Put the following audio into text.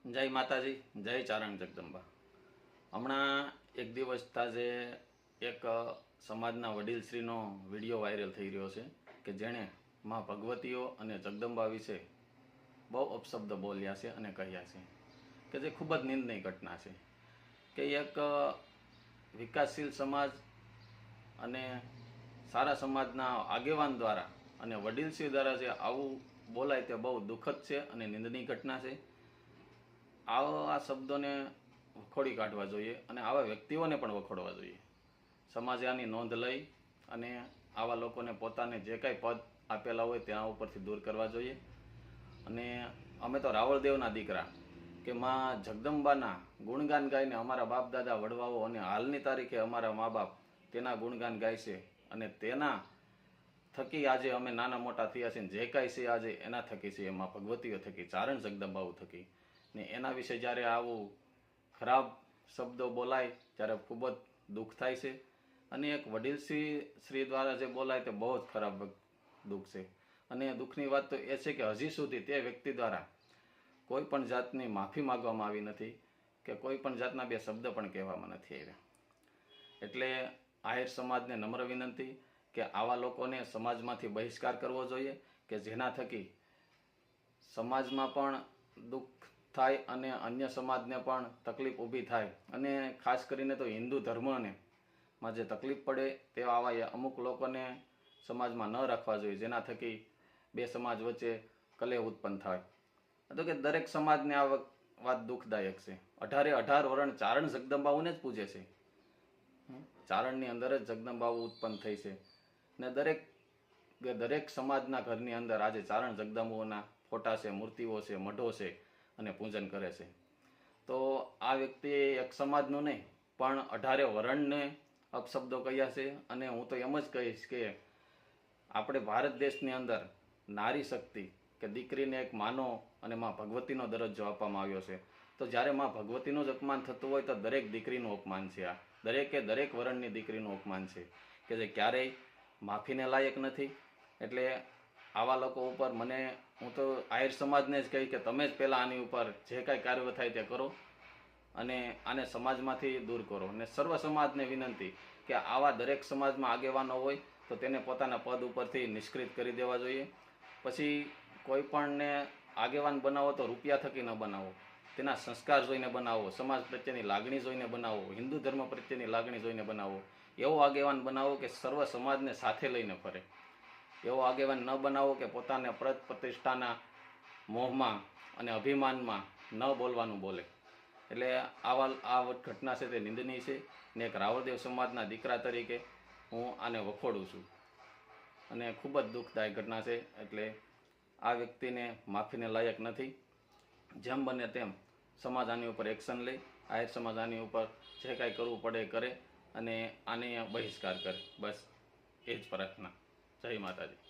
જય માતાજી, જય ચારણ જગદંબા। હમણાં એક દિવસ તાજે એક સમાજના વડીલશ્રીનો વિડીયો વાયરલ થઈ રહ્યો છે કે જેણે માં ભગવતીઓ અને જગદંબા વિશે બહુ અપશબ્દ બોલ્યા છે અને કહ્યા છે કે જે ખૂબ જ નિંદનીય ઘટના છે કે એક વિકાસશીલ સમાજ અને સારા સમાજના આગેવાન દ્વારા અને વડીલશ્રી દ્વારા જે આવું બોલાય તે બહુ દુઃખદ છે અને નિંદનીય ઘટના છે। આવા શબ્દોને વખોડી કાઢવા જોઈએ અને આવા વ્યક્તિઓને પણ વખોડવા જોઈએ। સમાજે આની નોંધ લઈ અને આવા લોકોને પોતાને જે કાંઈ પદ આપેલા હોય તેના ઉપરથી દૂર કરવા જોઈએ। અને અમે તો રાવળદેવના દીકરા કે માં જગદંબાના ગુણગાન ગાઈને અમારા બાપ દાદા વડવાઓ અને હાલની તારીખે અમારા મા બાપ તેના ગુણગાન ગાય છે અને તેના થકી આજે અમે નાના મોટા થયા છીએ। જે કાંઈ છે આજે એના થકી છે, એમાં ભગવતીઓ થકી, ચારણ જગદંબાઓ થકી। ને એના વિશે જ્યારે આવું ખરાબ શબ્દો બોલાય ત્યારે ખૂબ જ દુઃખ થાય છે અને એક વડીલશ્રી દ્વારા જે બોલાય તે બહુ જ ખરાબ દુઃખ છે। અને દુઃખની વાત તો એ છે કે હજી સુધી તે વ્યક્તિ દ્વારા કોઈ પણ જાતની માફી માગવામાં આવી નથી કે કોઈ પણ જાતના બે શબ્દ પણ કહેવામાં નથી આવ્યા। એટલે આહિર સમાજને નમ્ર વિનંતી કે આવા લોકોને સમાજમાંથી બહિષ્કાર કરવો જોઈએ કે જેના થકી સમાજમાં પણ દુઃખ થાય અને અન્ય સમાજને પણ તકલીફ ઊભી થાય અને ખાસ કરીને તો હિન્દુ ધર્મને માં જે તકલીફ પડે તેવા આવા અમુક લોકોને સમાજમાં ન રાખવા જોઈએ જેના થકી બે સમાજ વચ્ચે કલહ ઉત્પન્ન થાય। તો કે દરેક સમાજને આ વાત દુઃખદાયક છે। 18 વરણ ચારણ જગદંબાઓને જ પૂજે છે। ચારણની અંદર જ જગદંબાઓ ઉત્પન્ન થઈ છે ને દરેક સમાજના ઘરની અંદર આજે ચારણ જગદંબાઓના ફોટા છે, મૂર્તિઓ છે, મઢો છે અને પૂજન કરે છે। તો આ વ્યક્તિએ એક સમાજનું નહીં પણ 18 વરણને અપશબ્દો કહ્યા છે। અને હું તો એમ જ કહીશ કે આપણે ભારત દેશની અંદર નારી શક્તિ કે દીકરીને એક માનો અને માં ભગવતીનો દરજ્જો આપવામાં આવ્યો છે। તો જ્યારે માં ભગવતીનું જ અપમાન થતું હોય તો દરેક દીકરીનું અપમાન છે। આ દરેક વરણની દીકરીનું અપમાન છે કે જે ક્યારેય માફીને લાયક નથી। એટલે આવા લોકો ઉપર હું તો આહિર સમાજને જ કહી કે તમે જ પહેલાં આની ઉપર જે કાંઈ કાર્ય થાય તે કરો અને આને સમાજમાંથી દૂર કરો। અને સર્વ સમાજને વિનંતી કે આવા દરેક સમાજમાં આગેવાનો હોય તો તેને પોતાના પદ ઉપરથી નિષ્કૃત કરી દેવા જોઈએ। પછી કોઈ પણને આગેવાન બનાવો તો રૂપિયા થકી ન બનાવો, તેના સંસ્કાર જોઈને બનાવો, સમાજ પ્રત્યેની લાગણી જોઈને બનાવો, હિન્દુ ધર્મ પ્રત્યેની લાગણી જોઈને બનાવો। એવો આગેવાન બનાવો કે સર્વ સમાજને સાથે લઈને ફરે। એવો આગેવાન ન બનાવો કે પોતાને પ્રતિષ્ઠાના મોહમાં અને અભિમાનમાં ન બોલવાનું બોલે। એટલે આ ઘટના છે તે નિંદનીય છે ને એક રાવળદેવ સમાજના દીકરા તરીકે હું આને વખોડું છું અને ખૂબ જ દુઃખદાયક ઘટના છે। એટલે આ વ્યક્તિને માફીને લાયક નથી। જેમ બને તેમ સમાજ આની ઉપર એક્શન લે, આહિર સમાજ આની ઉપર જે કાંઈ કરવું પડે એ કરે અને આને બહિષ્કાર કરે। બસ એ જ પ્રાર્થના। જય માતાજી।